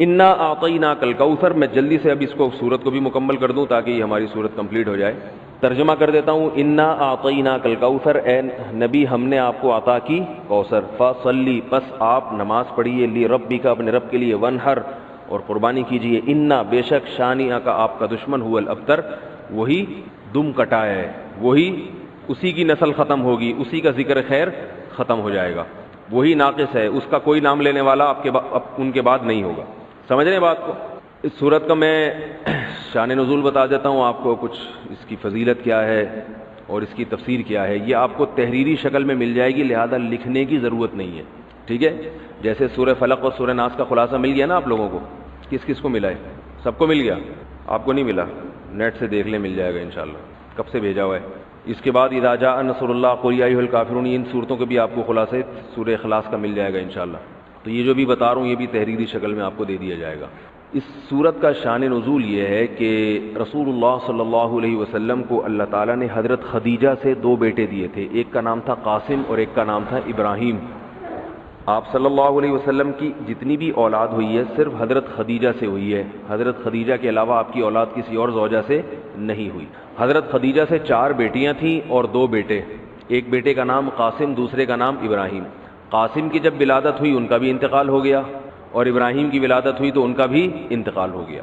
انا اعطیناک الکوثر. میں جلدی سے اب اس کو سورت کو بھی مکمل کر دوں تاکہ یہ ہماری سورت کمپلیٹ ہو جائے. ترجمہ کر دیتا ہوں. انا اعطیناک الکوثر، اے نبی ہم نے آپ کو عطا کی کوثر. فصلی، پس آپ نماز پڑھیے، لربک اپنے رب کے لیے، ونحر اور قربانی کیجیے. انا بے شک، شانئ کا آپ کا دشمن، هو الابتر وہی دم کٹا ہے، وہی اسی کی نسل ختم ہوگی، اسی کا ذکر خیر ختم ہو جائے گا، وہی ناقص ہے، اس کا کوئی نام لینے والا ان کے بعد نہیں ہوگا. سمجھ رہے ہیں بات کو؟ اس صورت کا میں شان نزول بتا دیتا ہوں آپ کو، کچھ اس کی فضیلت کیا ہے اور اس کی تفسیر کیا ہے. یہ آپ کو تحریری شکل میں مل جائے گی، لہذا لکھنے کی ضرورت نہیں ہے. ٹھیک ہے؟ جیسے سورہ فلق اور سورہ ناس کا خلاصہ مل گیا نا آپ لوگوں کو. کس کس کو ملا ہے؟ سب کو مل گیا؟ آپ کو نہیں ملا؟ نیٹ سے دیکھ لیں، مل جائے گا انشاءاللہ. کب سے بھیجا ہوا ہے؟ اس کے بعد اذا جاء نصر اللہ قل یا ایھا الکافرون، ان صورتوں کے بھی آپ کو خلاصے سورہ اخلاص کا مل جائے گا انشاءاللہ. تو یہ جو بھی بتا رہا ہوں یہ بھی تحریری شکل میں آپ کو دے دیا جائے گا. اس صورت کا شان نزول یہ ہے کہ رسول اللہ صلی اللہ علیہ وسلم کو اللہ تعالیٰ نے حضرت خدیجہ سے دو بیٹے دیے تھے. ایک کا نام تھا قاسم اور ایک کا نام تھا ابراہیم. آپ صلی اللہ علیہ وسلم کی جتنی بھی اولاد ہوئی ہے صرف حضرت خدیجہ سے ہوئی ہے. حضرت خدیجہ کے علاوہ آپ کی اولاد کسی اور زوجہ سے نہیں ہوئی. حضرت خدیجہ سے 4 بیٹیاں تھیں اور 2 بیٹے. ایک بیٹے کا نام قاسم، دوسرے کا نام ابراہیم. قاسم کی جب ولادت ہوئی ان کا بھی انتقال ہو گیا، اور ابراہیم کی ولادت ہوئی تو ان کا بھی انتقال ہو گیا.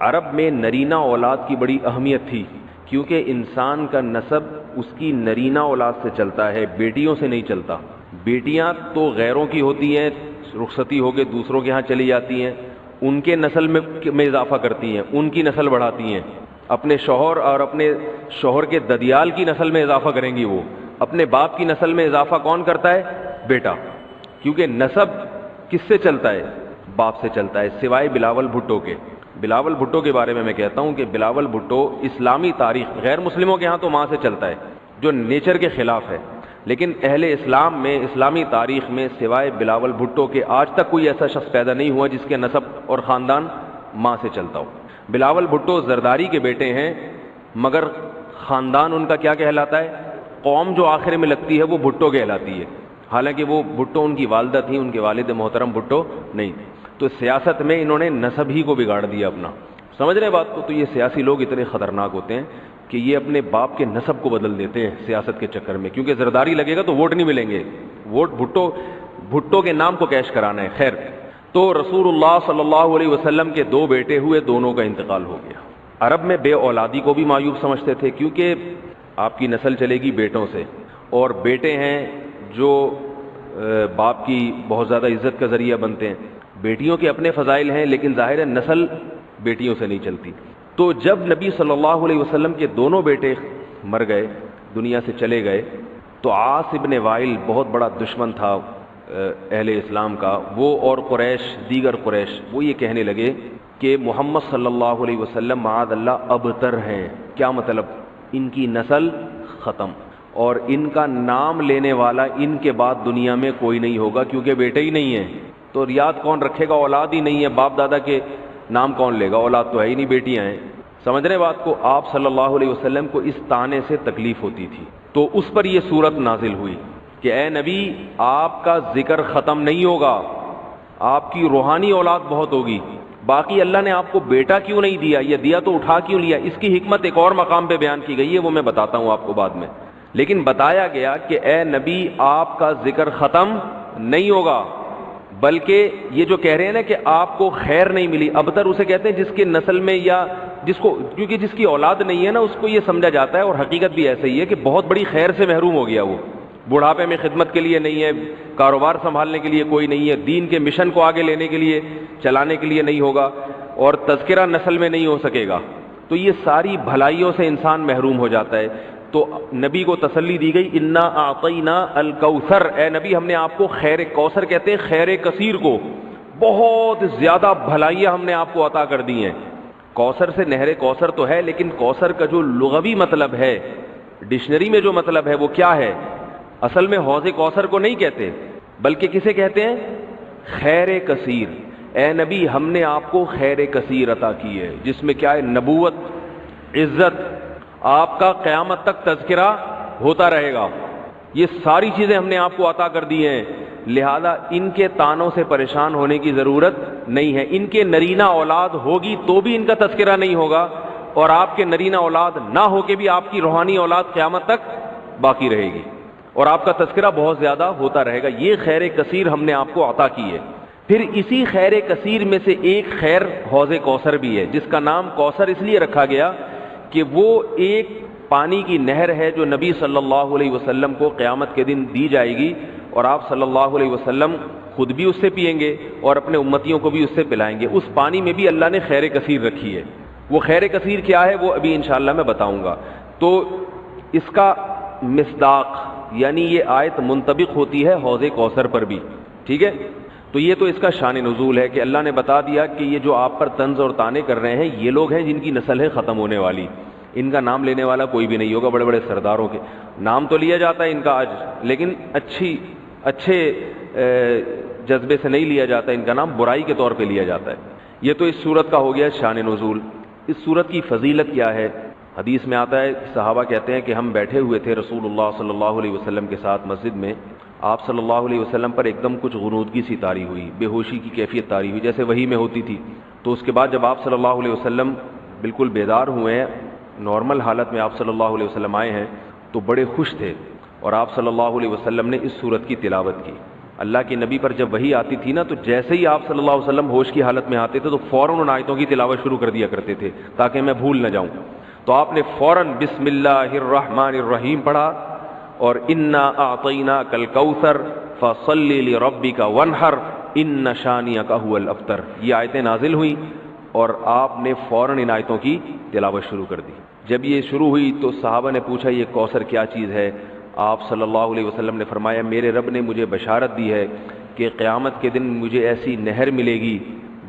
عرب میں نرینہ اولاد کی بڑی اہمیت تھی، کیونکہ انسان کا نسب اس کی نرینہ اولاد سے چلتا ہے، بیٹیوں سے نہیں چلتا. بیٹیاں تو غیروں کی ہوتی ہیں، رخصتی ہو کے دوسروں کے ہاں چلی جاتی ہیں، ان کے نسل میں اضافہ کرتی ہیں، ان کی نسل بڑھاتی ہیں. اپنے شوہر اور اپنے شوہر کے ددیال کی نسل میں اضافہ کریں گی. وہ اپنے باپ کی نسل میں اضافہ کون کرتا ہے؟ بیٹا. کیونکہ نسب کس سے چلتا ہے؟ باپ سے چلتا ہے، سوائے بلاول بھٹو کے. بلاول بھٹو کے بارے میں کہتا ہوں کہ بلاول بھٹو اسلامی تاریخ، غیر مسلموں کے ہاں تو ماں سے چلتا ہے جو نیچر کے خلاف ہے، لیکن اہل اسلام میں، اسلامی تاریخ میں سوائے بلاول بھٹو کے آج تک کوئی ایسا شخص پیدا نہیں ہوا جس کے نسب اور خاندان ماں سے چلتا ہو. بلاول بھٹو زرداری کے بیٹے ہیں، مگر خاندان ان کا کیا کہلاتا ہے؟ قوم جو آخر میں لگتی ہے وہ بھٹو کہلاتی ہے، حالانکہ وہ بھٹو ان کی والدہ تھیں، ان کے والد محترم بھٹو نہیں. تو سیاست میں انہوں نے نسب ہی کو بگاڑ دیا اپنا. سمجھ رہے بات کو؟ تو یہ سیاسی لوگ اتنے خطرناک ہوتے ہیں کہ یہ اپنے باپ کے نسب کو بدل دیتے ہیں سیاست کے چکر میں، کیونکہ زرداری لگے گا تو ووٹ نہیں ملیں گے، ووٹ بھٹو کے نام کو کیش کرانا ہے. خیر، تو رسول اللہ صلی اللہ علیہ وسلم کے 2 بیٹے ہوئے، دونوں کا انتقال ہو گیا. عرب میں بے اولادی کو بھی معیوب سمجھتے تھے، کیونکہ آپ کی نسل چلے گی بیٹوں سے، اور بیٹے ہیں جو باپ کی بہت زیادہ عزت کا ذریعہ بنتے ہیں. بیٹیوں کے اپنے فضائل ہیں، لیکن ظاہر ہے نسل بیٹیوں سے نہیں چلتی. تو جب نبی صلی اللہ علیہ وسلم کے دونوں بیٹے مر گئے، دنیا سے چلے گئے، تو عاص ابن وائل بہت بڑا دشمن تھا اہل اسلام کا، وہ اور قریش، دیگر قریش، وہ یہ کہنے لگے کہ محمد صلی اللہ علیہ وسلم معاذ اللہ ابتر ہیں. کیا مطلب؟ ان کی نسل ختم، اور ان کا نام لینے والا ان کے بعد دنیا میں کوئی نہیں ہوگا، کیونکہ بیٹے ہی نہیں ہیں. تو ریاض کون رکھے گا؟ اولاد ہی نہیں ہے، باپ دادا کے نام کون لے گا؟ اولاد تو ہے ہی نہیں، بیٹیاں ہیں. سمجھ رہے بات کو؟ آپ صلی اللہ علیہ وسلم کو اس طعنے سے تکلیف ہوتی تھی، تو اس پر یہ صورت نازل ہوئی کہ اے نبی، آپ کا ذکر ختم نہیں ہوگا، آپ کی روحانی اولاد بہت ہوگی. باقی اللہ نے آپ کو بیٹا کیوں نہیں دیا، یہ دیا تو اٹھا کیوں لیا، اس کی حکمت ایک اور مقام پہ بیان کی گئی ہے، وہ میں بتاتا ہوں آپ کو بعد میں. لیکن بتایا گیا کہ اے نبی، آپ کا ذکر ختم نہیں ہوگا، بلکہ یہ جو کہہ رہے ہیں نا کہ آپ کو خیر نہیں ملی، ابتر اسے کہتے ہیں جس کے نسل میں یا جس کو، کیونکہ جس کی اولاد نہیں ہے نا اس کو یہ سمجھا جاتا ہے، اور حقیقت بھی ایسے ہی ہے کہ بہت بڑی خیر سے محروم ہو گیا. وہ بڑھاپے میں خدمت کے لیے نہیں ہے، کاروبار سنبھالنے کے لیے کوئی نہیں ہے، دین کے مشن کو آگے لینے کے لیے، چلانے کے لیے نہیں ہوگا، اور تذکرہ نسل میں نہیں ہو سکے گا. تو یہ ساری بھلائیوں سے انسان محروم ہو جاتا ہے. تو نبی کو تسلی دی گئی، انا اعطینا الکوثر، اے نبی ہم نے آپ کو خیر کوثر کہتے ہیں خیر کثیر کو، بہت زیادہ بھلائیاں ہم نے آپ کو عطا کر دی ہیں. کوثر سے نہر کوثر تو ہے، لیکن کوثر کا جو لغوی مطلب ہے، ڈکشنری میں جو مطلب ہے وہ کیا ہے؟ اصل میں حوض کوثر کو نہیں کہتے، بلکہ کسے کہتے ہیں؟ خیر کثیر. اے نبی ہم نے آپ کو خیر کثیر عطا کی ہے، جس میں کیا ہے؟ نبوت، عزت، آپ کا قیامت تک تذکرہ ہوتا رہے گا. یہ ساری چیزیں ہم نے آپ کو عطا کر دی ہیں، لہذا ان کے تانوں سے پریشان ہونے کی ضرورت نہیں ہے. ان کے نرینہ اولاد ہوگی تو بھی ان کا تذکرہ نہیں ہوگا, اور آپ کے نرینہ اولاد نہ ہو کے بھی آپ کی روحانی اولاد قیامت تک باقی رہے گی, اور آپ کا تذکرہ بہت زیادہ ہوتا رہے گا. یہ خیر کثیر ہم نے آپ کو عطا کی ہے. پھر اسی خیر کثیر میں سے ایک خیر حوض کوثر بھی ہے, جس کا نام کوثر اس لیے رکھا گیا کہ وہ ایک پانی کی نہر ہے جو نبی صلی اللہ علیہ وسلم کو قیامت کے دن دی جائے گی, اور آپ صلی اللہ علیہ وسلم خود بھی اس سے پئیں گے اور اپنے امتیوں کو بھی اس سے پلائیں گے. اس پانی میں بھی اللہ نے خیر کثیر رکھی ہے. وہ خیر کثیر کیا ہے وہ ابھی انشاءاللہ میں بتاؤں گا. تو اس کا مصداق یعنی یہ آیت منطبق ہوتی ہے حوض کوثر پر بھی, ٹھیک ہے. تو یہ تو اس کا شان نزول ہے کہ اللہ نے بتا دیا کہ یہ جو آپ پر طنز اور طعنے کر رہے ہیں یہ لوگ ہیں جن کی نسل ہے ختم ہونے والی. ان کا نام لینے والا کوئی بھی نہیں ہوگا. بڑے بڑے سرداروں کے نام تو لیا جاتا ہے ان کا آج, لیکن اچھے جذبے سے نہیں لیا جاتا. ان کا نام برائی کے طور پہ لیا جاتا ہے. یہ تو اس صورت کا ہو گیا شان نزول. اس صورت کی فضیلت کیا ہے؟ حدیث میں آتا ہے, صحابہ کہتے ہیں کہ ہم بیٹھے ہوئے تھے رسول اللہ صلی اللہ علیہ وسلم کے ساتھ مسجد میں. آپ صلی اللہ علیہ وسلم پر ایک دم کچھ غنودگی سی طاری ہوئی, بے ہوشی کی کیفیت طاری ہوئی جیسے وحی میں ہوتی تھی. تو اس کے بعد جب آپ صلی اللہ علیہ وسلم بالکل بیدار ہوئے ہیں, نارمل حالت میں آپ صلی اللہ علیہ وسلم آئے ہیں, تو بڑے خوش تھے, اور آپ صلی اللہ علیہ وسلم نے اس صورت کی تلاوت کی. اللہ کے نبی پر جب وحی آتی تھی نا, تو جیسے ہی آپ صلی اللہ علیہ وسلم ہوش کی حالت میں آتے تھے تو فوراً ان آیتوں کی تلاوت شروع کر دیا کرتے تھے تاکہ میں بھول نہ جاؤں. تو آپ نے فوراً بسم اللہ الرحمن الرحیم پڑھا, اور انا اعطیناک الکوثر فصل لربک وانحر ان شانئک هو الابتر. یہ آیتیں نازل ہوئیں اور آپ نے فوراً ان آیتوں کی تلاوت شروع کر دی. جب یہ شروع ہوئی تو صحابہ نے پوچھا یہ کوثر کیا چیز ہے؟ آپ صلی اللہ علیہ وسلم نے فرمایا میرے رب نے مجھے بشارت دی ہے کہ قیامت کے دن مجھے ایسی نہر ملے گی.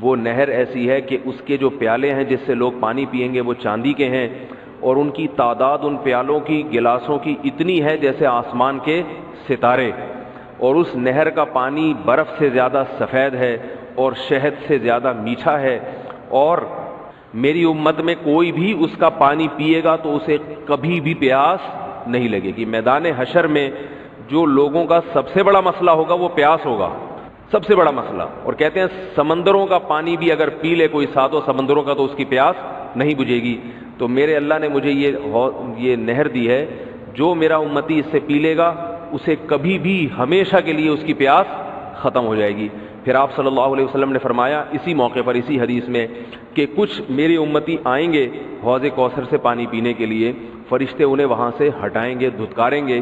وہ نہر ایسی ہے کہ اس کے جو پیالے ہیں جس سے لوگ پانی پئیں گے وہ چاندی کے ہیں, اور ان کی تعداد ان پیالوں کی گلاسوں کی اتنی ہے جیسے آسمان کے ستارے, اور اس نہر کا پانی برف سے زیادہ سفید ہے اور شہد سے زیادہ میٹھا ہے, اور میری امت میں کوئی بھی اس کا پانی پیے گا تو اسے کبھی بھی پیاس نہیں لگے گی. میدان حشر میں جو لوگوں کا سب سے بڑا مسئلہ ہوگا وہ پیاس ہوگا, سب سے بڑا مسئلہ. اور کہتے ہیں سمندروں کا پانی بھی اگر پی لے کوئی ساتوں سمندروں کا تو اس کی پیاس نہیں بجھے گی. تو میرے اللہ نے مجھے یہ نہر دی ہے, جو میرا امتی اس سے پی لے گا اسے کبھی بھی ہمیشہ کے لیے اس کی پیاس ختم ہو جائے گی. پھر آپ صلی اللہ علیہ وسلم نے فرمایا اسی موقع پر اسی حدیث میں کہ کچھ میری امتی آئیں گے حوض کوثر سے پانی پینے کے لیے, فرشتے انہیں وہاں سے ہٹائیں گے, دھتکاریں گے.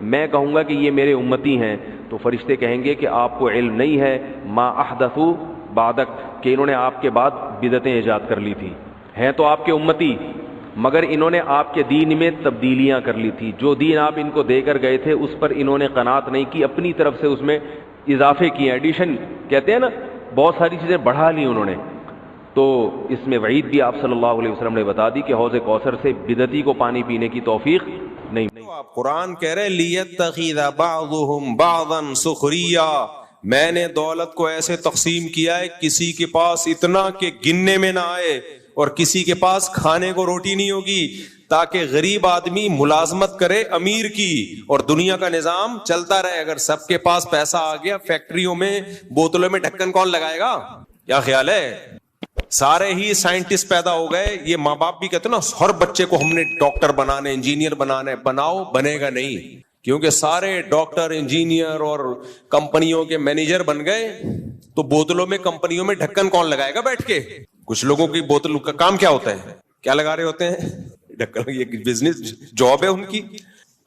میں کہوں گا کہ یہ میرے امتی ہیں, تو فرشتے کہیں گے کہ آپ کو علم نہیں ہے ما احدثوا بعدک, کہ انہوں نے آپ کے بعد بدعتیں ایجاد کر لی تھی. ہیں تو آپ کے امتی مگر انہوں نے آپ کے دین میں تبدیلیاں کر لی تھی. جو دین آپ ان کو دے کر گئے تھے اس پر انہوں نے قناعت نہیں کی, اپنی طرف سے اس میں اضافے کیے, ایڈیشن کہتے ہیں نا, بہت ساری چیزیں بڑھا لی انہوں نے. تو اس میں وعید بھی آپ صلی اللہ علیہ وسلم نے بتا دی کہ حوض کوثر سے بدعتی کو پانی پینے کی توفیق نہیں. آپ قرآن کہہ رہے لیتخذ بعضهم بعضا سخریا, میں نے دولت کو ایسے تقسیم کیا ہے کسی کے پاس اتنا کہ گننے میں نہ آئے اور کسی کے پاس کھانے کو روٹی نہیں ہوگی, تاکہ غریب آدمی ملازمت کرے امیر کی اور دنیا کا نظام چلتا رہے. اگر سب کے پاس پیسہ آ گیا فیکٹریوں میں بوتلوں میں ڈھکن کون لگائے گا؟ کیا خیال ہے؟ سارے ہی سائنٹسٹ پیدا ہو گئے. یہ ماں باپ بھی کہتے نا ہر بچے کو ہم نے ڈاکٹر بنانے انجینئر بنانے, بناؤ, بنے گا نہیں, کیونکہ سارے ڈاکٹر انجینئر اور کمپنیوں کے مینیجر بن گئے. تو بوتلوں میں کمپنیوں میں ڈھکن کون لگائے گا بیٹھ کے؟ کچھ لوگوں کی بوتل کا کام کیا ہوتا ہے, کیا لگا رہے ہوتے ہیں ڈھکن, یہ بزنس جاب ہے ان کی.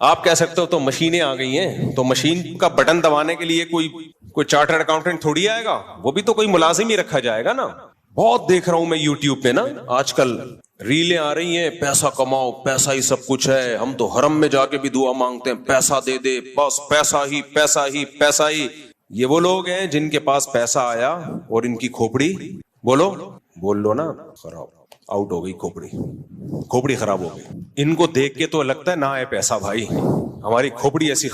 آپ کہہ سکتے ہو تو مشینیں آ گئی ہیں, تو مشین کا بٹن دبانے کے لیے کوئی چارٹرڈ اکاؤنٹنٹ تھوڑی آئے گا, وہ بھی تو کوئی ملازم ہی رکھا جائے گا نا. بہت دیکھ رہا ہوں میں یوٹیوب پہ نا آج کل ریلیں آ رہی ہیں, پیسہ کماؤ, پیسہ ہی سب کچھ ہے, ہم تو حرم میں جا کے بھی دعا مانگتے ہیں پیسہ دے دے, بس پیسہ ہی پیسہ ہی پیسہ ہی. یہ وہ لوگ ہیں جن کے پاس پیسہ آیا اور ان کی کھوپڑی بول لو نا خراب, آؤٹ ہو گئی, کھوپڑی خراب ہو گئی. ان کو دیکھ کے تو لگتا ہے نہ ہے پیسہ بھائی, ہماری کھوپڑی ایسی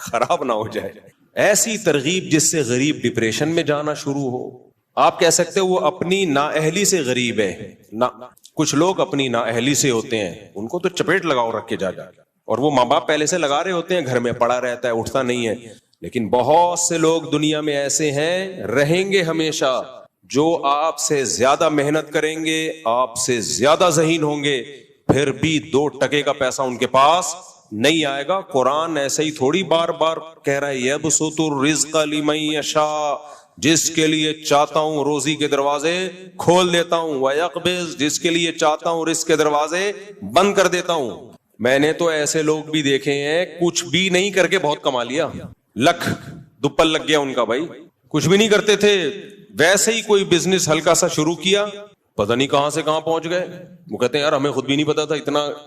خراب نہ ہو جائے. ایسی ترغیب جس سے غریب ڈپریشن میں جانا شروع ہو. آپ کہہ سکتے ہو وہ اپنی نااہلی سے غریب ہے. کچھ لوگ اپنی نااہلی سے ہوتے ہیں, ان کو تو چپیٹ لگاؤ رکھ کے جا, اور وہ ماں باپ پہلے سے لگا رہے ہوتے ہیں, گھر میں پڑا رہتا ہے, اٹھتا نہیں ہے. لیکن بہت سے لوگ دنیا میں ایسے ہیں, رہیں گے ہمیشہ, جو آپ سے زیادہ محنت کریں گے، آپ سے زیادہ ذہین ہوں گے، پھر بھی 2 ٹکے کا پیسہ ان کے پاس نہیں آئے گا. قرآن ایسے ہی تھوڑی بار بار کہہ رہا ہے یبسط الرزق لمن یشاء، جس کے لیے چاہتا ہوں روزی کے دروازے کھول دیتا ہوں، ویقبض، جس کے لیے چاہتا ہوں رزق کے دروازے بند کر دیتا ہوں. میں نے تو ایسے لوگ بھی دیکھے ہیں کچھ بھی نہیں کر کے بہت کما لیا، لکھ دوپل لگ گیا ان کا. بھائی کچھ بھی نہیں کرتے تھے، ویسے ہی کوئی بزنس ہلکا سا شروع کیا، پتہ نہیں کہاں سے کہاں پہنچ گئے. وہ کہتے ہیں یار ہمیں خود بھی نہیں پتا تھا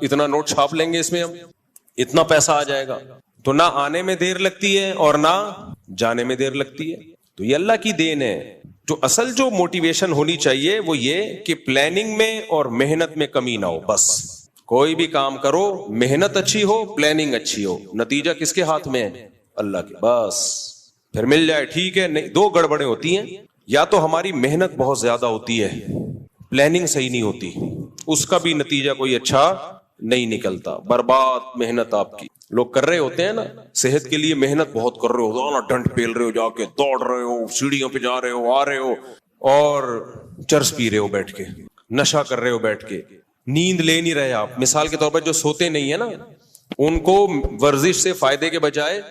اتنا نوٹ چھاپ لیں گے اس میں ہم، اتنا پیسہ آ جائے گا. تو نہ آنے میں دیر لگتی ہے اور نہ جانے میں دیر لگتی ہے. تو یہ اللہ کی دین ہے. جو اصل جو موٹیویشن ہونی چاہیے وہ یہ کہ پلاننگ میں اور محنت میں کمی نہ ہو. بس کوئی بھی کام کرو، محنت اچھی ہو، پلاننگ اچھی ہو، نتیجہ کس کے ہاتھ میں ہے؟ اللہ کے. بس پھر مل جائے ٹھیک ہے. نہیں، 2 گڑبڑیں ہوتی ہیں، یا تو ہماری محنت بہت زیادہ ہوتی ہے، پلاننگ صحیح نہیں ہوتی، اس کا بھی نتیجہ کوئی اچھا نہیں نکلتا، برباد محنت آپ کی. لوگ کر رہے ہوتے ہیں نا صحت کے لیے، محنت بہت کر رہے ہو، ڈنڈ پیل رہے ہو، جا کے دوڑ رہے ہو، سیڑھیوں پہ جا رہے ہو، آ رہے ہو، اور چرس پی رہے ہو بیٹھ کے، نشہ کر رہے ہو بیٹھ کے، نیند لے نہیں رہے آپ. مثال کے طور پر جو سوتے نہیں ہے نا، ان کو ورزش سے فائدے کے بجائے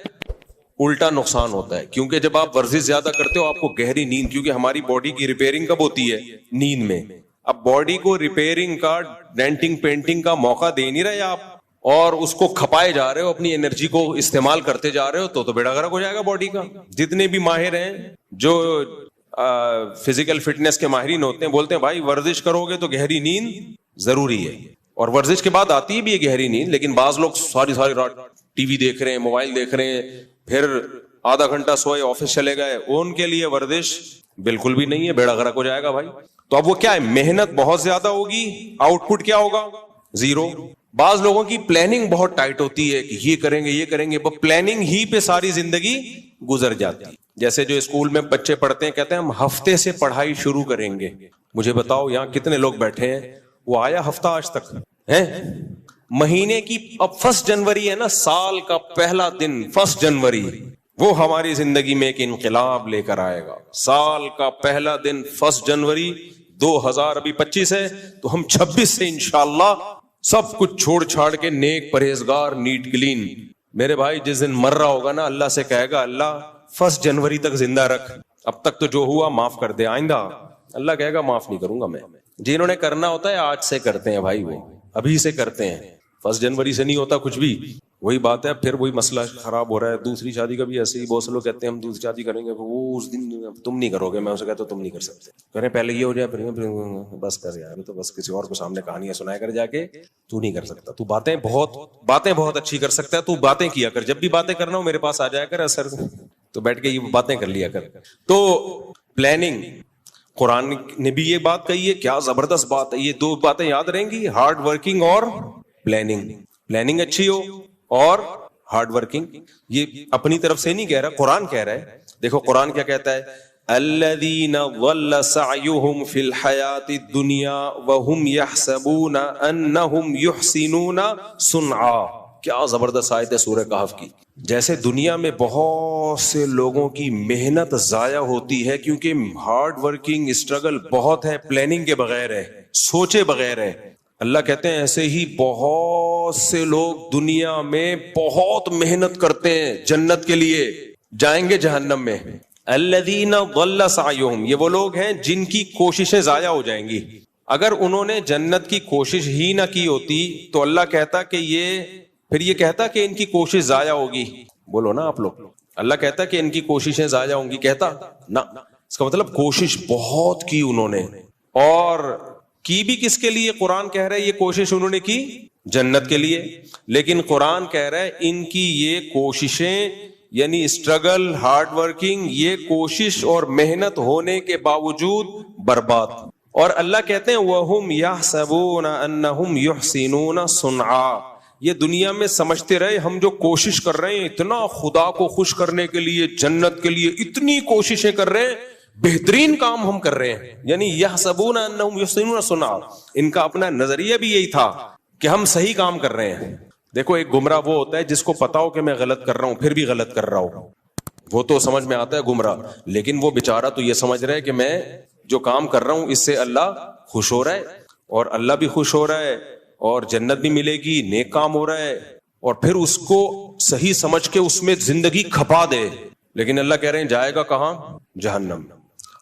الٹا نقصان ہوتا ہے. کیونکہ جب آپ ورزش زیادہ کرتے ہو آپ کو گہری نیند، کیونکہ ہماری باڈی کی ریپیئرنگ کب ہوتی ہے؟ نیند میں. اب باڈی کو ریپیئرنگ کا، ڈینٹنگ پینٹنگ کا موقع دے نہیں رہے آپ، اور اس کو کھپائے جا رہے ہو، اپنی انرجی کو استعمال کرتے جا رہے ہو، تو بیڑا غرق ہو جائے گا باڈی کا. جتنے بھی ماہر ہیں جو فزیکل فٹنس کے ماہرین ہوتے ہیں بولتے ہیں بھائی ورزش کرو گے تو گہری نیند ضروری ہے، اور ورزش کے بعد آتی بھی ہے گہری نیند. لیکن بعض لوگ ساری رات ٹی وی دیکھ رہے ہیں، موبائل دیکھ رہے ہیں، پھر آدھا گھنٹہ سوئے آفس چلے گئے، ان کے لیے ورزش بالکل بھی نہیں ہے، بیڑا غرق ہو جائے گا بھائی. تو اب وہ کیا ہے؟ محنت بہت زیادہ ہوگی، آؤٹ پٹ کیا ہوگا؟ زیرو. بعض لوگوں کی پلاننگ بہت ٹائٹ ہوتی ہے کہ یہ کریں گے یہ کریں گے، پلاننگ ہی پہ ساری زندگی گزر جاتی ہے. جیسے جو اسکول میں بچے پڑھتے ہیں، کہتے ہیں ہم ہفتے سے پڑھائی شروع کریں گے. مجھے بتاؤ یہاں کتنے لوگ بیٹھے ہیں وہ آیا ہفتہ آج تک ہے؟ مہینے کی اب 1 جنوری ہے نا، سال کا پہلا دن 1 جنوری، وہ ہماری زندگی میں ایک انقلاب لے کر آئے گا. سال کا پہلا دن 1 جنوری 2025 ہے، تو ہم 26 سے انشاءاللہ سب کچھ چھوڑ چھاڑ کے نیک پرہیزگار نیٹ کلین. میرے بھائی جس دن مر رہا ہوگا نا، اللہ سے کہے گا اللہ 1 جنوری تک زندہ رکھ، اب تک تو جو ہوا معاف کر دے، آئندہ اللہ کہے گا معاف نہیں کروں گا میں. جنہوں نے کرنا ہوتا ہے آج سے کرتے ہیں بھائی، وہ ابھی سے کرتے ہیں. 1 جنوری سے نہیں ہوتا کچھ بھی. وہی بات ہے، پھر وہی مسئلہ خراب ہو رہا ہے. دوسری شادی کا بھی ایسے ہی، بہت سے لوگ کہتے ہیں ہم دوسری شادی کریں گے، وہ اس دن تم نہیں کرو گے. میں اسے کہتا ہوں تم نہیں کر سکتے، کریں پہلے یہ ہو جائے پھر بس کر یار، تو بس کسی اور کو سامنے کہانیاں سنایا کر جا کے. تو نہیں کر سکتا، تو باتیں بہت اچھی کر سکتا ہے، تو باتیں کیا کر. جب بھی باتیں کرنا ہو میرے پاس آ جایا کر، اثر تو بیٹھ کے یہ باتیں کر لیا کر. تو پلاننگ، قرآن نے بھی یہ بات کہی ہے، کیا زبردست بات ہے. یہ 2 باتیں یاد رہیں گی، ہارڈ ورکنگ اور پلاننگ. پلاننگ اچھی ہو اور ہارڈ ورکنگ. یہ اپنی طرف سے نہیں کہہ رہا، قرآن کہہ رہا ہے. دیکھو قرآن کیا کہتا ہے، الذین ضل سعیہم فی الحیاۃ الدنیا وہم یحسبون انہم یحسنون صنعا. کیا زبردست آیت ہے سورہ کہف کی. جیسے دنیا میں بہت سے لوگوں کی محنت ضائع ہوتی ہے کیونکہ ہارڈ ورکنگ اسٹرگل بہت ہے، پلاننگ کے بغیر ہے، سوچے بغیر ہے. اللہ کہتے ہیں ایسے ہی بہت سے لوگ دنیا میں بہت محنت کرتے ہیں جنت کے لیے، جائیں گے جہنم میں. الذین ضل سعیہم، یہ وہ لوگ ہیں جن کی کوششیں ضائع ہو جائیں گی. اگر انہوں نے جنت کی کوشش ہی نہ کی ہوتی تو اللہ کہتا کہ یہ کہتا کہ ان کی کوشش ضائع ہوگی. بولو نا آپ لوگ، اللہ کہتا کہ ان کی کوششیں ضائع ہوں گی؟ کہتا نہ. اس کا مطلب کوشش بہت کی انہوں نے، اور کی بھی کس کے لیے؟ قرآن کہہ رہا ہے یہ کوشش انہوں نے کی جنت کے لیے. لیکن قرآن کہہ رہا ہے ان کی یہ کوششیں، یعنی اسٹرگل، ہارڈ ورکنگ، یہ کوشش اور محنت ہونے کے باوجود برباد. اور اللہ کہتے ہیں وَهُمْ يَحْسَبُونَ أَنَّهُمْ يُحْسِنُونَ صُنْعًا. یہ دنیا میں سمجھتے رہے ہم جو کوشش کر رہے ہیں اتنا خدا کو خوش کرنے کے لیے، جنت کے لیے اتنی کوششیں کر رہے ہیں، بہترین کام ہم کر رہے ہیں. یعنی یحسبون انہم یحسنون صنعا، ان کا اپنا نظریہ بھی یہی تھا کہ ہم صحیح کام کر رہے ہیں. دیکھو ایک گمراہ وہ ہوتا ہے جس کو پتا ہو کہ میں غلط کر رہا ہوں پھر بھی غلط کر رہا ہوں، وہ تو سمجھ میں آتا ہے گمراہ. لیکن وہ بیچارہ تو یہ سمجھ رہا ہے کہ میں جو کام کر رہا ہوں اس سے اللہ خوش ہو رہا ہے, اور اللہ بھی خوش ہو رہا ہے, اور جنت بھی ملے گی, نیک کام ہو رہا ہے, اور پھر اس کو صحیح سمجھ کے اس میں زندگی کھپا دے. لیکن اللہ کہہ رہے ہیں جائے گا کہاں؟ جہنم.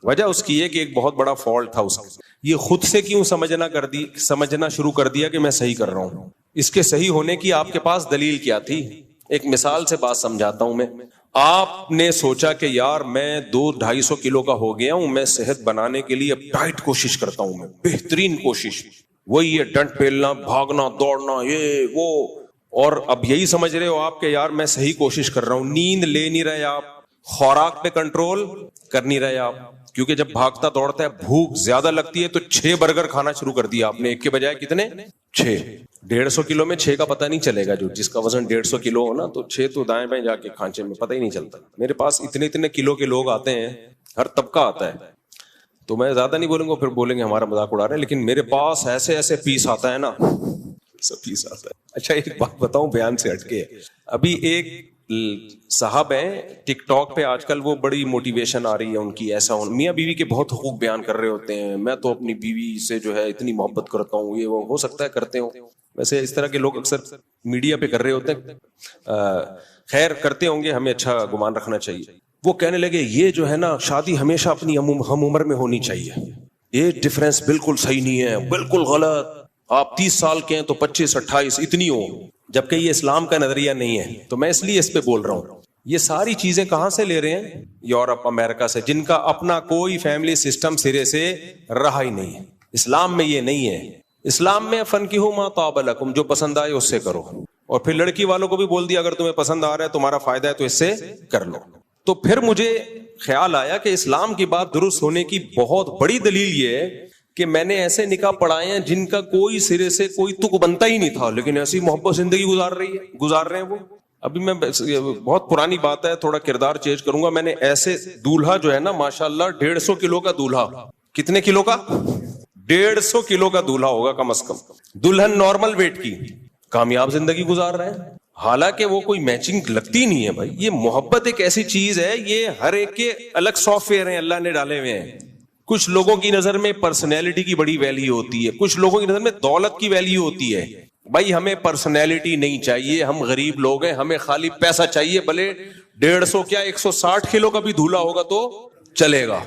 وجہ اس کی ہے کہ ایک بہت بڑا فالٹ تھا اس کا, یہ خود سے کیوں سمجھنا شروع کر دیا کہ میں صحیح کر رہا ہوں. اس کے صحیح ہونے کی آپ کے پاس دلیل کیا تھی؟ ایک مثال سے بات سمجھاتا ہوں میں. آپ نے سوچا کہ یار میں 200-250 کلو کا ہو گیا ہوں, میں صحت بنانے کے لیے اب ڈائٹ کوشش کرتا ہوں, میں بہترین کوشش, وہی ہے ڈنٹ پیلنا, بھاگنا, دوڑنا, یہ وہ, اور اب یہی سمجھ رہے ہو آپ کہ یار میں صحیح کوشش کر رہا ہوں. نیند لے نہیں رہے آپ, خوراک پہ کنٹرول کر نہیں رہے آپ, کیونکہ جب بھاگتا دوڑتا ہے بھوک زیادہ لگتی ہے تو 6 برگر کھانا شروع کر دیا آپ نے, ایک کے بجائے کتنے؟ 6. 150 کلو میں 6 کا پتہ نہیں چلے گا. جو جس کا وزن 150 کلو ہو نا, تو 6 تو دائیں بائیں جا کے کھانچے میں پتہ ہی نہیں چلتا. میرے پاس اتنے کلو کے لوگ آتے ہیں, ہر طبقہ آتا ہے, تو میں زیادہ نہیں بولوں گا, پھر بولیں گے ہمارا مذاق اڑا رہے ہیں, لیکن میرے پاس ایسے پیس آتا ہے نا, سب پیس آتا ہے. اچھا ایک بات بتاؤں بیان سے ہٹ کے, ابھی ایک صاحب ہیں ٹک ٹاک پہ آج کل, وہ بڑی موٹیویشن آ رہی ہے ان کی, ایسا میاں بیوی کے بہت حقوق بیان کر رہے ہوتے ہیں, میں تو اپنی بیوی سے جو ہے اتنی محبت کرتا ہوں, یہ وہ, ہو سکتا ہے کرتے ہوں, ویسے اس طرح کے لوگ اکثر میڈیا پہ کر رہے ہوتے ہیں, خیر کرتے ہوں گے, ہمیں اچھا گمان رکھنا چاہیے. وہ کہنے لگے یہ جو ہے نا شادی ہمیشہ اپنی ہم عمر میں ہونی چاہیے, یہ ڈفرینس بالکل صحیح نہیں ہے, بالکل غلط, آپ 30 سال کے ہیں تو 25-28 اتنی ہو, جبکہ یہ اسلام کا نظریہ نہیں ہے. تو میں اس لیے اس پہ بول رہا ہوں. یہ ساری چیزیں کہاں سے لے رہے ہیں؟ یورپ, امریکہ سے, جن کا اپنا کوئی فیملی سسٹم سرے سے رہا ہی نہیں ہے. اسلام میں یہ نہیں ہے. اسلام میں فنکحوا ما طاب لکم, جو پسند آئے اس سے کرو, اور پھر لڑکی والوں کو بھی بول دیا اگر تمہیں پسند آ رہا ہے, تمہارا فائدہ ہے تو اس سے کر لو. تو پھر مجھے خیال آیا کہ اسلام کی بات درست ہونے کی بہت بڑی دلیل یہ ہے کہ میں نے ایسے نکاح پڑھائے ہیں جن کا کوئی سرے سے کوئی تک بنتا ہی نہیں تھا, لیکن ایسی محبت زندگی گزار رہے ہیں وہ. ابھی میں بہت پرانی بات ہے, تھوڑا کردار چینج کروں گا. میں نے ایسے دولہا جو ہے نا ماشاءاللہ 150 کلو کا دولہا, کتنے کلو کا؟ 150 کلو کا دولہا ہوگا کم از کم, دلہن نارمل ویٹ کی, کامیاب زندگی گزار رہے ہیں. حالانکہ وہ کوئی میچنگ لگتی نہیں ہے بھائی. یہ محبت ایک ایسی چیز ہے, یہ ہر ایک کے الگ سافٹ ویئر ہیں اللہ نے ڈالے ہوئے ہیں. کچھ لوگوں کی نظر میں پرسنالٹی کی بڑی ویلیو ہوتی ہے, کچھ لوگوں کی نظر میں دولت کی ویلیو ہوتی ہے. بھائی ہمیں پرسنالٹی نہیں چاہیے, ہم غریب لوگ ہیں, ہمیں خالی پیسہ چاہیے. بھلے 150 کیا 160 کلو کا بھی دھولا ہوگا تو چلے گا.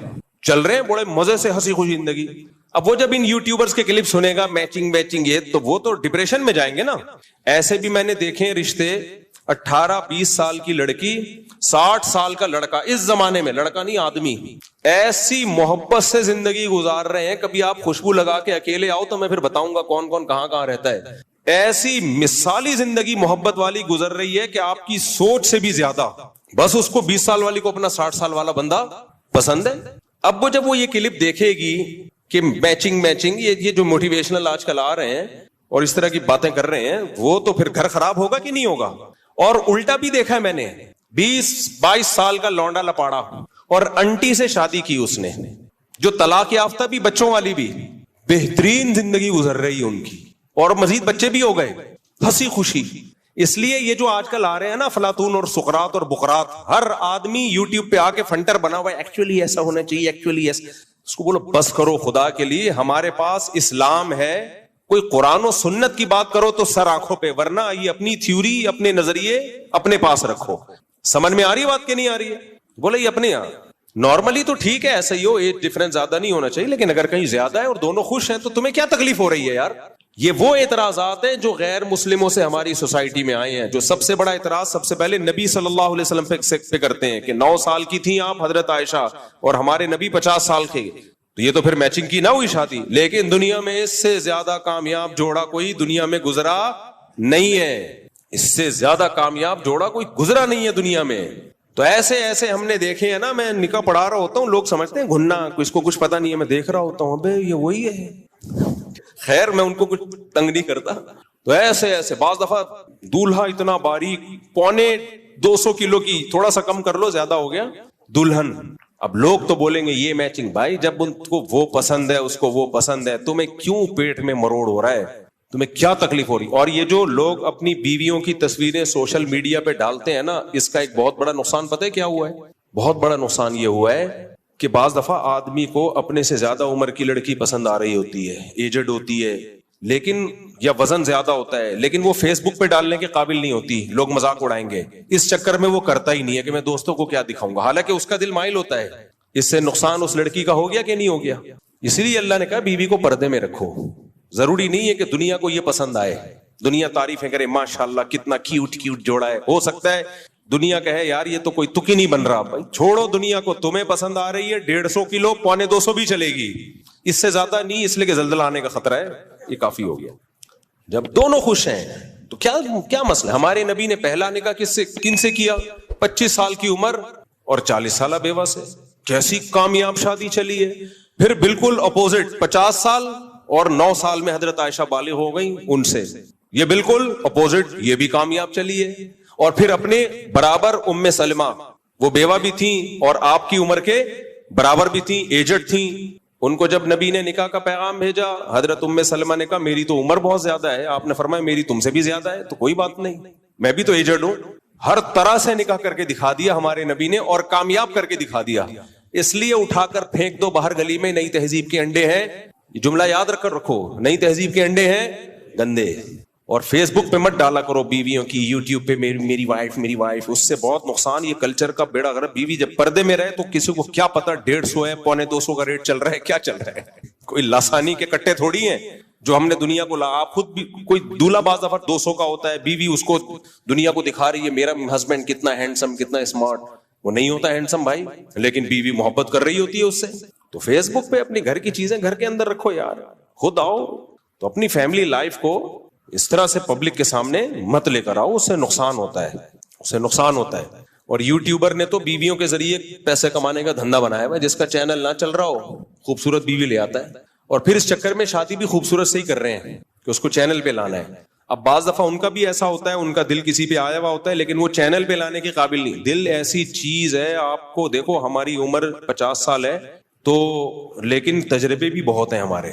چل رہے ہیں بڑے مزے سے ہنسی خوشی زندگی. اب وہ جب ان یوٹیوبرز کے کلپ سنے گا میچنگ یہ, تو وہ تو ڈپریشن میں جائیں گے نا. ایسے بھی میں نے دیکھے رشتے, 18-20 سال کی لڑکی, 60 سال کا لڑکا, اس زمانے میں لڑکا نہیں آدمی, ایسی محبت سے زندگی گزار رہے ہیں. کبھی آپ خوشبو لگا کے اکیلے آؤ تو میں پھر بتاؤں گا کون کون کہاں رہتا ہے. ایسی مثالی زندگی محبت والی گزر رہی ہے کہ آپ کی سوچ سے بھی زیادہ, بس اس کو 20 سال والی کو اپنا 60 سال والا بندہ پسند ہے. اب وہ جب وہ یہ کلپ دیکھے گی کہ میچنگ یہ جو موٹیویشنل آج کل آ رہے ہیں اور اس طرح کی باتیں کر رہے ہیں, وہ تو پھر گھر خراب ہوگا کہ نہیں ہوگا. اور الٹا بھی دیکھا ہے میں نے, 20-22 سال کا لونڈا لپاڑا اور انٹی سے شادی کی اس نے, جو طلاق یافتہ بھی, بچوں والی بھی, بہترین زندگی گزر رہی ہے ان کی, اور مزید بچے بھی ہو گئے, ہنسی خوشی. اس لیے یہ جو آج کل آ رہے ہیں نا افلاطون اور سقراط اور بقراط, ہر آدمی یوٹیوب پہ آ کے فنٹر بنا ہوا ہے, ایکچولی ایسا ہونا چاہیے, ایکچولی ایسا. اس کو بولو بس کرو خدا کے لیے, ہمارے پاس اسلام ہے. کوئی قرآن و سنت کی بات کرو تو سر آنکھوں پہ, ورنہ یہ اپنی تھیوری, اپنے نظریے اپنے پاس رکھو. سمجھ میں آ رہی ہے بات کہ نہیں آ رہی ہے؟ بولے یہ اپنے یہاں نارملی تو ٹھیک ہے, ایسا ہی ہو, ایج ڈفرنس زیادہ نہیں ہونا چاہیے, لیکن اگر کہیں زیادہ ہے اور دونوں خوش ہیں تو تمہیں کیا تکلیف ہو رہی ہے یار؟ یہ وہ اعتراضات ہیں جو غیر مسلموں سے ہماری سوسائٹی میں آئے ہیں. جو سب سے بڑا اعتراض سب سے پہلے نبی صلی اللہ علیہ وسلم پہ کرتے ہیں کہ 9 سال کی تھیں آپ حضرت عائشہ, اور ہمارے نبی 50 سال کے, تو یہ تو پھر میچنگ کی نہ ہوئی شادی. لیکن دنیا میں اس سے زیادہ کامیاب جوڑا کوئی دنیا میں گزرا نہیں ہے, اس سے زیادہ کامیاب جوڑا کوئی گزرا نہیں ہے دنیا میں. تو ایسے ہم نے دیکھے ہیں نا, میں نکاح پڑھا رہا ہوتا ہوں, لوگ سمجھتے ہیں گھننا, اس کو کچھ پتا نہیں ہے, میں دیکھ رہا ہوتا ہوں بے یہ وہی ہے. خیر میں ان کو کچھ تنگ نہیں کرتا. تو ایسے بعض دفعہ دولہا اتنا باریک, 250 کلو کی, تھوڑا سا کم کر لو زیادہ ہو گیا, دلہن. اب لوگ تو بولیں گے یہ میچنگ. بھائی جب ان کو وہ پسند ہے, اس کو وہ پسند ہے, تمہیں کیوں پیٹ میں مروڑ ہو رہا ہے, تمہیں کیا تکلیف ہو رہی؟ اور یہ جو لوگ اپنی بیویوں کی تصویریں سوشل میڈیا پہ ڈالتے ہیں نا, اس کا ایک بہت بڑا نقصان پتہ ہے کیا ہوا ہے؟ بہت بڑا نقصان یہ ہوا ہے کہ بعض دفعہ آدمی کو اپنے سے زیادہ عمر کی لڑکی پسند آ رہی ہوتی ہے, ایجڈ ہوتی ہے, لیکن یا وزن زیادہ ہوتا ہے, لیکن وہ فیس بک پہ ڈالنے کے قابل نہیں ہوتی, لوگ مذاق اڑائیں گے, اس چکر میں وہ کرتا ہی نہیں ہے کہ میں دوستوں کو کیا دکھاؤں گا, حالانکہ اس کا دل مائل ہوتا ہے. اس سے نقصان اس لڑکی کا ہو گیا کہ نہیں ہو گیا؟ اس لیے اللہ نے کہا بیوی کو پردے میں رکھو. ضروری نہیں ہے کہ دنیا کو یہ پسند آئے, دنیا تعریفیں کرے ماشاءاللہ کتنا کیوٹ کیوٹ جوڑا ہے, ہو سکتا ہے دنیا کہے یار یہ تو کوئی تک ہی نہیں بن رہا. بھائی چھوڑو دنیا کو, تمہیں پسند آ رہی ہے 150 کلو 250 بھی چلے گی, اس سے زیادہ نہیں, اس لیے کہ زلزلہ آنے کا خطرہ ہے, یہ کافی ہو گیا. جب دونوں خوش ہیں تو کیا مسئلہ؟ ہمارے نبی نے پہلا نکاح کن سے کیا؟ 25 سال کی عمر اور 40 سالہ بیوہ سے. کیسی کامیاب شادی چلی ہے. پھر بالکل اپوزٹ 50 سال اور 9 سال میں حضرت عائشہ بالغ ہو گئی, ان سے یہ بالکل اپوزٹ, یہ بھی کامیاب چلی ہے. اور پھر اپنے برابر ام سلمہ, وہ بیوہ بھی تھیں اور آپ کی عمر کے برابر بھی تھیں, ایجڈ تھیں. ان کو جب نبی نے نکاح کا پیغام بھیجا, حضرت ام سلمہ نے کہا میری تو عمر بہت زیادہ ہے. آپ نے فرمایا میری تم سے بھی زیادہ ہے, تو کوئی بات نہیں, میں بھی تو ایجڈ ہوں. ہر طرح سے نکاح کر کے دکھا دیا ہمارے نبی نے, اور کامیاب کر کے دکھا دیا. اس لیے اٹھا کر پھینک دو باہر گلی میں, نئی تہذیب کے انڈے ہیں, یہ جملہ یاد رکھ کر رکھو, نئی تہذیب کے انڈے ہیں گندے. اور فیس بک پہ مت ڈالا کرو بیویوں کی, یوٹیوب پہ میری وائف, اس سے بہت نقصان. یہ کلچر کا بیڑا غرق. بیوی جب پردے میں رہے تو کسی کو کیا پتا 150 ہے 250 کا ریٹ چل رہا ہے, کیا چل رہا ہے. کوئی لاسانی کے کٹے تھوڑی ہیں جو ہم نے دنیا کو آپ خود بھی, کوئی دولہا بعض دفعہ 200 کا ہوتا ہے, بیوی اس کو دنیا کو دکھا رہی ہے میرا ہسبینڈ کتنا ہینڈسم کتنا اسمارٹ. وہ نہیں ہوتا ہینڈسم بھائی, لیکن بیوی محبت کر رہی ہوتی ہے اس سے. تو فیس بک پہ اپنی گھر کی چیزیں گھر کے اندر رکھو یار, خود آؤ تو اپنی فیملی لائف کو اس طرح سے پبلک کے سامنے مت لے کر آؤ, اس سے نقصان ہوتا ہے, اس سے نقصان ہوتا ہے. اور یوٹیوبر نے تو بیویوں کے ذریعے پیسے کمانے کا دھندا بنایا ہے. جس کا چینل نہ چل رہا ہو خوبصورت بیوی لے آتا ہے, اور پھر اس چکر میں شادی بھی خوبصورت سے ہی کر رہے ہیں کہ اس کو چینل پہ لانا ہے. اب بعض دفعہ ان کا بھی ایسا ہوتا ہے, ان کا دل کسی پہ آیا ہوا ہوتا ہے, لیکن وہ چینل پہ لانے کے قابل نہیں. دل ایسی چیز ہے, آپ کو دیکھو ہماری عمر 50 سال ہے تو, لیکن تجربے بھی بہت ہیں ہمارے.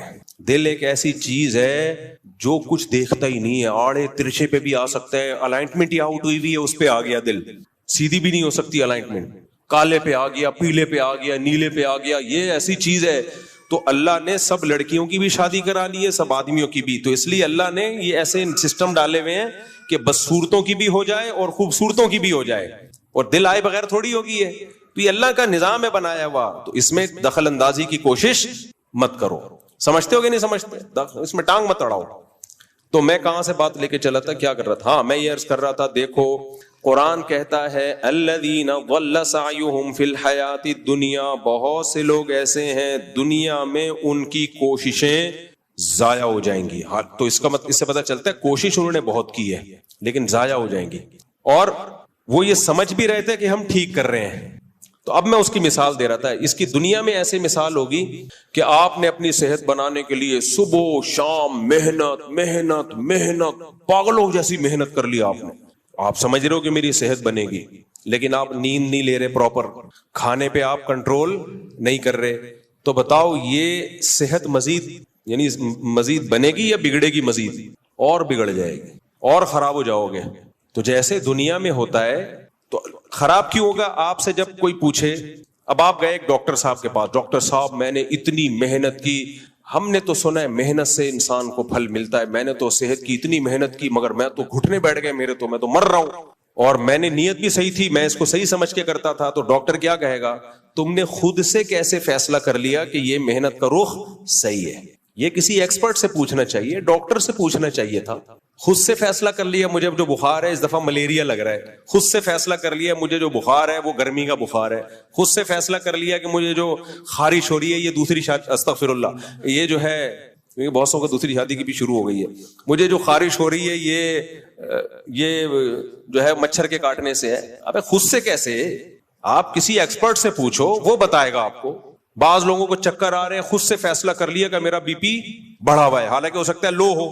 دل ایک ایسی چیز ہے جو کچھ دیکھتا ہی نہیں ہے, آڑے ترچے پہ بھی آ سکتا ہے. الائنمنٹ ہی آؤٹ ہوئی ہوئی ہے, اس پہ آ گیا دل, سیدھی بھی نہیں ہو سکتی الائنمنٹ, کالے پہ آ گیا, پیلے پہ آ گیا, نیلے پہ آ گیا. یہ ایسی چیز ہے. تو اللہ نے سب لڑکیوں کی بھی شادی کرا لی ہے, سب آدمیوں کی بھی. تو اس لیے اللہ نے یہ ایسے سسٹم ڈالے ہوئے ہیں کہ بدصورتوں کی بھی ہو جائے اور خوبصورتوں کی بھی ہو جائے, اور دل آئے بغیر تھوڑی ہوگی ہے. تو یہ اللہ کا نظام ہے بنایا ہوا, تو اس میں دخل اندازی کی کوشش مت کرو. سمجھتے ہو کہ نہیں سمجھتے؟ اس میں ٹانگ مت اڑاؤ. تو میں کہاں سے بات لے کے چلا تھا, کیا کر رہا تھا؟ ہاں میں یہ عرض کر رہا تھا, دیکھو قرآن کہتا ہے الذین ضل سعیہم فی الحیاۃ الدنیا, بہت سے لوگ ایسے ہیں دنیا میں ان کی کوششیں ضائع ہو جائیں گی. ہاں تو اس سے پتہ چلتا ہے کوشش انہوں نے بہت کی ہے لیکن ضائع ہو جائیں گی, اور وہ یہ سمجھ بھی رہے تھے کہ ہم ٹھیک کر رہے ہیں. تو اب میں اس کی مثال دے رہا تھا. اس کی دنیا میں ایسی مثال ہوگی کہ آپ نے اپنی صحت بنانے کے لیے صبح شام محنت محنت محنت, پاگلوں جیسی محنت کر لی آپ نے. آپ سمجھ رہے ہو کہ میری صحت بنے گی, لیکن آپ نیند نہیں لے رہے پراپر, کھانے پہ آپ کنٹرول نہیں کر رہے. تو بتاؤ یہ صحت مزید بنے گی یا بگڑے گی؟ مزید اور بگڑ جائے گی اور خراب ہو جاؤ گے. تو جیسے دنیا میں ہوتا ہے تو خراب کیوں ہوگا؟ آپ سے جب کوئی پوچھے, اب آپ گئے ایک ڈاکٹر صاحب کے پاس, ڈاکٹر صاحب میں نے اتنی محنت کی, ہم نے تو سنا ہے محنت سے انسان کو پھل ملتا ہے, میں نے تو صحت کی اتنی محنت کی مگر میں تو گھٹنے بیٹھ گئے میرے, تو میں تو مر رہا ہوں, اور میں نے نیت بھی صحیح تھی, میں اس کو صحیح سمجھ کے کرتا تھا. تو ڈاکٹر کیا کہے گا, تم نے خود سے کیسے فیصلہ کر لیا کہ یہ محنت کا رخ صحیح ہے؟ یہ کسی ایکسپرٹ سے پوچھنا چاہیے, ڈاکٹر سے پوچھنا چاہیے تھا. خود سے فیصلہ کر لیا مجھے جو بخار ہے اس دفعہ ملیریا لگ رہا ہے, خود سے فیصلہ کر لیا مجھے جو بخار ہے وہ گرمی کا بخار ہے, خود سے فیصلہ کر لیا کہ مجھے جو خارش ہو رہی ہے یہ دوسری شادی, استغفر اللہ, یہ جو ہے کیونکہ بہت سو کو دوسری شادی کی بھی شروع ہو گئی ہے, مجھے جو خارش ہو رہی ہے یہ جو ہے مچھر کے کاٹنے سے ہے. ابے خود سے کیسے؟ آپ کسی ایکسپرٹ سے پوچھو, وہ بتائے گا آپ کو. بعض لوگوں کو چکر آ رہے ہیں, خود سے فیصلہ کر لیا کہ میرا بی پی بڑھا ہوا ہے, حالانکہ ہو سکتا ہے لو ہو,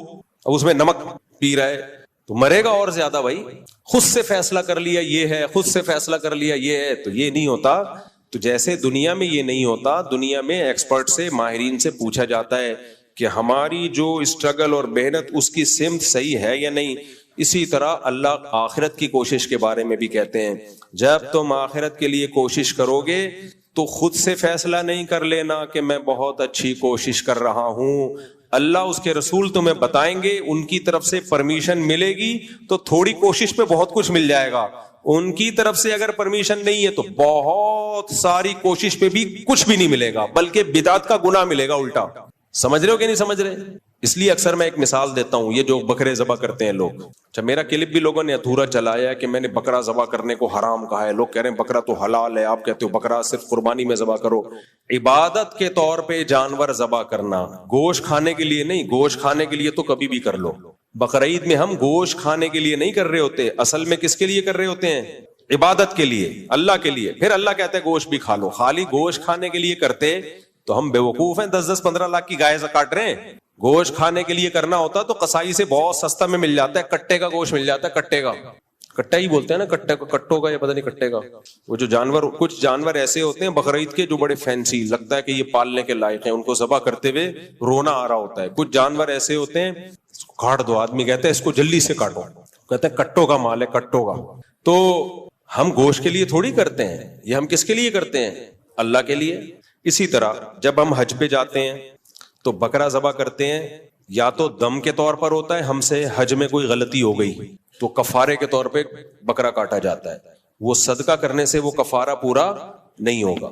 اب اس میں نمک پی رہا ہے تو مرے گا اور زیادہ. بھائی خود سے فیصلہ کر لیا یہ ہے, خود سے فیصلہ کر لیا یہ ہے, تو یہ نہیں ہوتا. تو جیسے دنیا میں یہ نہیں ہوتا, دنیا میں ایکسپرٹ سے, ماہرین سے پوچھا جاتا ہے کہ ہماری جو اسٹرگل اور محنت اس کی سمت صحیح ہے یا نہیں. اسی طرح اللہ آخرت کی کوشش کے بارے میں بھی کہتے ہیں, جب تم آخرت کے لیے کوشش کرو گے تو خود سے فیصلہ نہیں کر لینا کہ میں بہت اچھی کوشش کر رہا ہوں. اللہ اس کے رسول تمہیں بتائیں گے, ان کی طرف سے پرمیشن ملے گی تو تھوڑی کوشش پہ بہت کچھ مل جائے گا. ان کی طرف سے اگر پرمیشن نہیں ہے تو بہت ساری کوشش پہ بھی کچھ بھی نہیں ملے گا, بلکہ بدعت کا گناہ ملے گا الٹا. سمجھ رہے ہو کہ نہیں سمجھ رہے؟ اس لیے اکثر میں ایک مثال دیتا ہوں, یہ جو بکرے ذبح کرتے ہیں لوگ, اچھا میرا کلپ بھی لوگوں نے ادھورا چلایا ہے کہ میں نے بکرا ذبح کرنے کو حرام کہا ہے. لوگ کہہ رہے ہیں بکرا تو حلال ہے, آپ کہتے ہو بکرا صرف قربانی میں ذبح کرو. عبادت کے طور پہ جانور ذبح کرنا, گوشت کھانے کے لیے نہیں. گوشت کھانے کے لیے تو کبھی بھی کر لو. بقرعید میں ہم گوشت کھانے کے لیے نہیں کر رہے ہوتے, اصل میں کس کے لیے کر رہے ہوتے ہیں؟ عبادت کے لیے, اللہ کے لیے. پھر اللہ کہتا ہے گوشت بھی کھا لو. خالی گوشت کھانے کے لیے کرتے تو ہم بے وقوف ہیں, 10-15 لاکھ کی گائے کاٹ رہے ہیں. گوشت کھانے کے لیے کرنا ہوتا تو قصائی سے بہت سستا میں مل جاتا ہے, کٹے کا گوشت مل جاتا ہے. کٹے کا, کٹا ہی بولتے ہیں نا, کٹے کو, کٹوں کا یا پتہ نہیں کٹے کا. وہ جو جانور, کچھ جانور ایسے ہوتے ہیں بقرعید کے جو بڑے فینسی لگتا ہے کہ یہ پالنے کے لائق ہیں, ان کو ذبح کرتے ہوئے رونا آ رہا ہوتا ہے. کچھ جانور ایسے ہوتے ہیں اس کو کاٹ دو, آدمی کہتا ہے اس کو جلدی سے کاٹو, کہتے ہیں کٹوں کا مال ہے, کٹوں کا. تو ہم گوشت کے لیے تھوڑی کرتے ہیں, یہ ہم کس کے لیے کرتے ہیں؟ اللہ کے لیے. اسی طرح جب ہم حج پہ جاتے ہیں تو بکرا ذبح کرتے ہیں, یا تو دم کے طور پر ہوتا ہے, ہم سے حج میں کوئی غلطی ہو گئی تو کفارے کے طور پہ بکرا کاٹا جاتا ہے. وہ صدقہ کرنے سے وہ کفارہ پورا نہیں ہوگا.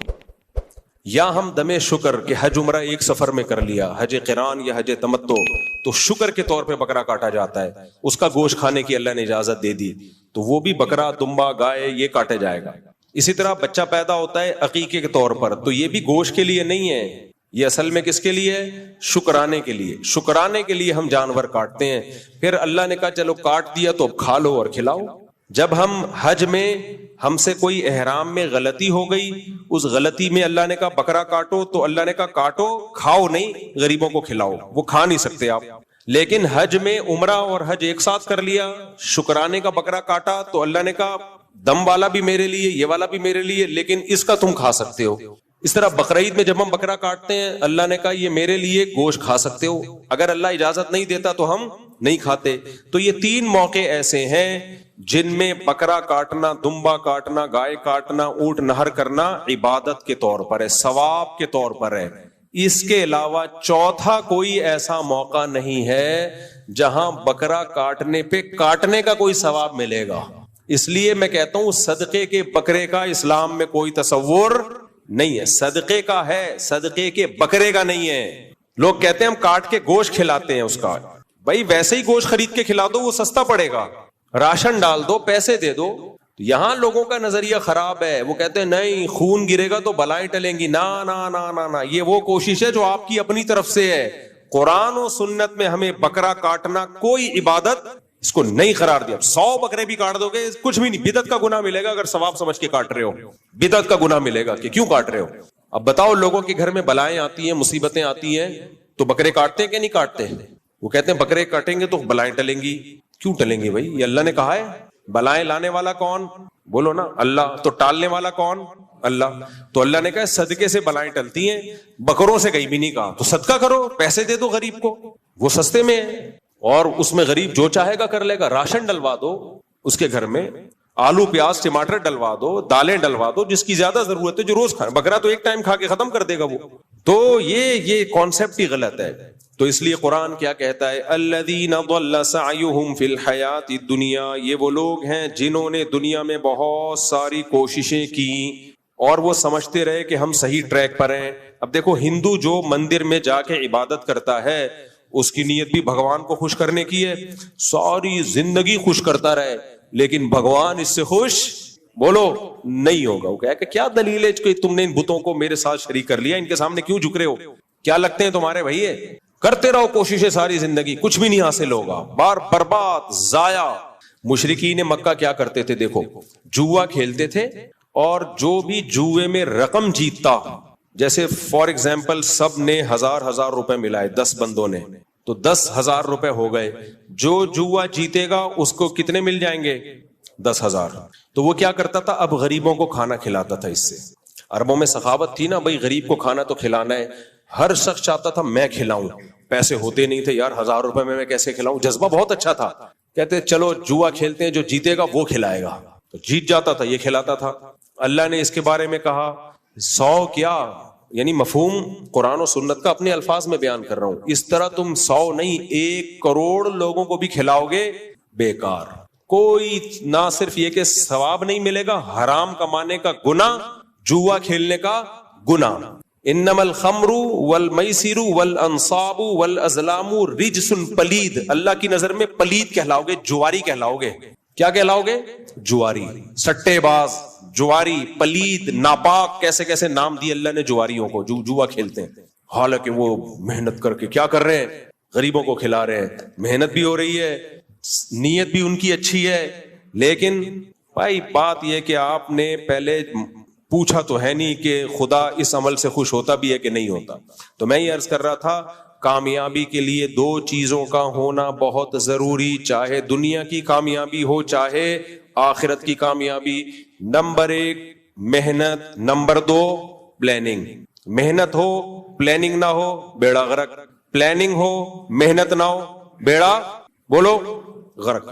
یا ہم دم شکر کہ حج عمرہ ایک سفر میں کر لیا, حج قران یا حج تمتع, تو شکر کے طور پہ بکرا کاٹا جاتا ہے. اس کا گوشت کھانے کی اللہ نے اجازت دے دی, تو وہ بھی بکرا, دمبا, گائے یہ کاٹا جائے گا. اسی طرح بچہ پیدا ہوتا ہے عقیقے کے طور پر, تو یہ بھی گوشت کے لیے نہیں ہے, یہ اصل میں کس کے لیے ہے؟ شکرانے کے لیے. شکرانے کے لیے ہم جانور کاٹتے ہیں. پھر اللہ نے کہا چلو کاٹ دیا تو اب کھا لو اور کھلاؤ. جب ہم حج میں ہم سے کوئی احرام میں غلطی ہو گئی, اس غلطی میں اللہ نے کہا بکرا کاٹو, تو اللہ نے کہا کاٹو, کھاؤ نہیں, غریبوں کو کھلاؤ. وہ کھا نہیں سکتے آپ. لیکن حج میں عمرہ اور حج ایک ساتھ کر لیا, شکرانے کا بکرا کاٹا, تو اللہ نے کہا دم والا بھی میرے لیے, یہ والا بھی میرے لیے, لیکن اس کا تم کھا سکتے ہو. اس طرح بقرعید میں جب ہم بکرا کاٹتے ہیں, اللہ نے کہا یہ میرے لیے گوشت کھا سکتے ہو. اگر اللہ اجازت نہیں دیتا تو ہم نہیں کھاتے. تو یہ 3 موقع ایسے ہیں جن میں بکرا کاٹنا, دمبا کاٹنا, گائے کاٹنا, اونٹ نہر کرنا عبادت کے طور پر ہے, ثواب کے طور پر ہے. اس کے علاوہ چوتھا کوئی ایسا موقع نہیں ہے جہاں بکرا کاٹنے پہ کاٹنے کا کوئی ثواب ملے گا. اس لیے میں کہتا ہوں صدقے کے بکرے کا اسلام میں کوئی تصور نہیں ہے. صدقے کا ہے, صدقے کے بکرے کا نہیں ہے. لوگ کہتے ہیں ہم کاٹ کے گوشت کھلاتے ہیں اس کا. بھائی ویسے ہی گوشت خرید کے کھلا دو, وہ سستا پڑے گا. راشن ڈال دو, پیسے دے دو. یہاں لوگوں کا نظریہ خراب ہے, وہ کہتے ہیں نہیں خون گرے گا تو بلائیں ٹلیں گی. نا نا نا نا نا, یہ وہ کوشش ہے جو آپ کی اپنی طرف سے ہے. قرآن و سنت میں ہمیں بکرا کاٹنا کوئی عبادت اس کو نہیں قرار دیا. 100 بکرے بھی کاٹ دو گے کچھ بھی نہیں, بدعت کا گناہ ملے گا. اگر ثواب سمجھ کے کاٹ رہے ہو, بدعت کا گناہ ملے گا کہ کیوں کاٹ رہے ہو. اب بتاؤ لوگوں کے گھر میں بلائیں آتی ہیں, مصیبتیں آتی ہیں, تو بکرے کاٹتے ہیں کہ نہیں کاٹتے؟ وہ کہتے ہیں بکرے کاٹیں گے تو بلائیں ٹلیں گی. کیوں ٹلیں گی بھائی؟ یہ اللہ نے کہا ہے. بلائیں لانے والا کون؟ بولو نا, اللہ. تو ٹالنے والا کون؟ اللہ. تو اللہ نے کہا صدقے سے بلائیں ٹلتی ہیں, بکروں سے کہیں بھی نہیں کہا. تو صدقہ کرو, پیسے دے دو غریب کو, وہ سستے میں ہے, اور اس میں غریب جو چاہے گا کر لے گا. راشن ڈلوا دو اس کے گھر میں, آلو پیاز ٹماٹر ڈلوا دو, دالیں ڈلوا دو, جس کی زیادہ ضرورت ہے, جو روز کھائے. بکرا تو ایک ٹائم کھا کے ختم کر دے گا وہ. تو یہ کانسیپٹ ہی غلط ہے. تو اس لیے قرآن کیا کہتا ہے؟ الذین ضل سعیہم فی الحیات الدنیا, یہ وہ لوگ ہیں جنہوں نے دنیا میں بہت ساری کوششیں کی اور وہ سمجھتے رہے کہ ہم صحیح ٹریک پر ہیں. اب دیکھو ہندو جو مندر میں جا کے عبادت کرتا ہے اس کی نیت بھی بھگوان کو خوش کرنے کی ہے, ساری زندگی خوش کرتا رہے, لیکن بھگوان اس سے خوش بولو نہیں ہوگا. وہ کہ کیا دلیل ہے کہ تم نے ان بتوں کو میرے ساتھ شریک کر لیا, ان کے سامنے کیوں جھک رہے ہو, کیا لگتے ہیں تمہارے بھائی؟ کرتے رہو کوششیں ساری زندگی, کچھ بھی نہیں حاصل ہوگا, بار برباد, ضائع. مشرکین مکہ کیا کرتے تھے؟ دیکھو جوا کھیلتے تھے, اور جو بھی جوئے میں رقم جیتتا, جیسے فار ایگزامپل سب نے 1000 روپے ملائے, 10 بندوں نے, تو 10,000 روپے ہو گئے. جو جوا جیتے گا اس کو کتنے مل جائیں گے؟ 10,000. تو وہ کیا کرتا تھا؟ اب غریبوں کو کھانا کھلاتا تھا. اس سے عربوں میں سخاوت تھی نا, بھائی غریب کو کھانا تو کھلانا ہے. ہر شخص چاہتا تھا میں کھلاؤں, پیسے ہوتے نہیں تھے یار, 1000 روپے میں کیسے کھلاؤں. جذبہ بہت اچھا تھا. کہتے چلو جوا کھیلتے ہیں, جو جیتے گا وہ کھلائے گا. تو جیت جاتا تھا, یہ کھلاتا تھا. اللہ نے اس کے بارے میں کہا 100 کیا یعنی مفہوم قرآن و سنت کا اپنے الفاظ میں بیان کر رہا ہوں. اس طرح تم 100 نہیں 1 کروڑ لوگوں کو بھی کھلاؤ گے بیکار. کوئی نہ صرف یہ کہ ثواب نہیں ملے گا، حرام کمانے کا گناہ، جوا کھیلنے کا گناہ. انما الخمر والمیسر والانصاب والازلام رجس پلید. اللہ کی نظر میں پلید کہلاؤ گے، جواری کہلاؤ گے. کیا کہلاؤ گے؟ جواری، سٹے باز، جواری، پلید، ناپاک. کیسے کیسے نام دیے اللہ نے جواریوں کو جو جوا کھیلتے ہیں. حالانکہ وہ محنت کر کے کیا کر رہے ہیں؟ غریبوں کو کھلا رہے ہیں. محنت بھی ہو رہی ہے، نیت بھی ان کی اچھی ہے. لیکن بھائی بات یہ کہ آپ نے پہلے پوچھا تو ہے نہیں کہ خدا اس عمل سے خوش ہوتا بھی ہے کہ نہیں ہوتا. تو میں یہ عرض کر رہا تھا کامیابی کے لیے 2 چیزوں کا ہونا بہت ضروری، چاہے دنیا کی کامیابی ہو چاہے آخرت کی کامیابی. نمبر 1 محنت، نمبر 2 پلاننگ. محنت ہو پلاننگ نہ ہو بیڑا غرق، پلاننگ ہو محنت نہ ہو بیڑا بولو غرق.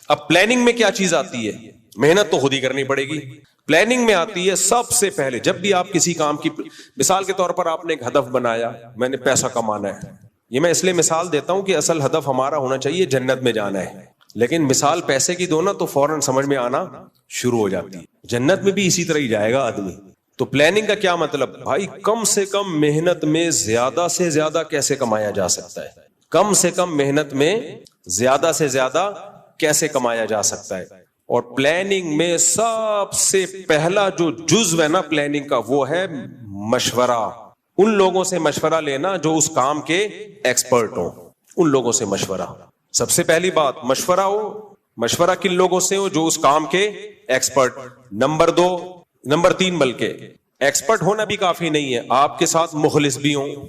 اب پلاننگ میں کیا چیز آتی ہے؟ محنت تو خود ہی کرنی پڑے گی. پلاننگ میں آتی ہے سب سے پہلے جب بھی آپ کسی کام کی، مثال کے طور پر آپ نے ایک ہدف بنایا، میں نے پیسہ کمانا ہے. یہ میں اس لیے مثال دیتا ہوں کہ اصل ہدف ہمارا ہونا چاہیے جنت میں جانا ہے. لیکن مثال پیسے کی دو نا تو فوراً سمجھ میں آنا شروع ہو جاتی ہے. جنت میں بھی اسی طرح ہی جائے گا آدمی. تو پلاننگ کا کیا مطلب؟ بھائی کم سے کم محنت میں زیادہ سے زیادہ کیسے کمایا جا سکتا ہے، کم سے کم محنت میں زیادہ سے زیادہ کیسے کمایا جا سکتا ہے. اور پلاننگ میں سب سے پہلا جو جزو ہے نا پلاننگ کا وہ ہے مشورہ. ان لوگوں سے مشورہ لینا جو اس کام کے ایکسپرٹ ہوں، ان لوگوں سے مشورہ. سب سے پہلی بات مشورہ ہو. مشورہ کن لوگوں سے ہو؟ جو اس کام کے ایکسپرٹ. نمبر 3 بلکہ ایکسپرٹ ہونا بھی کافی نہیں ہے، آپ کے ساتھ مخلص بھی ہوں.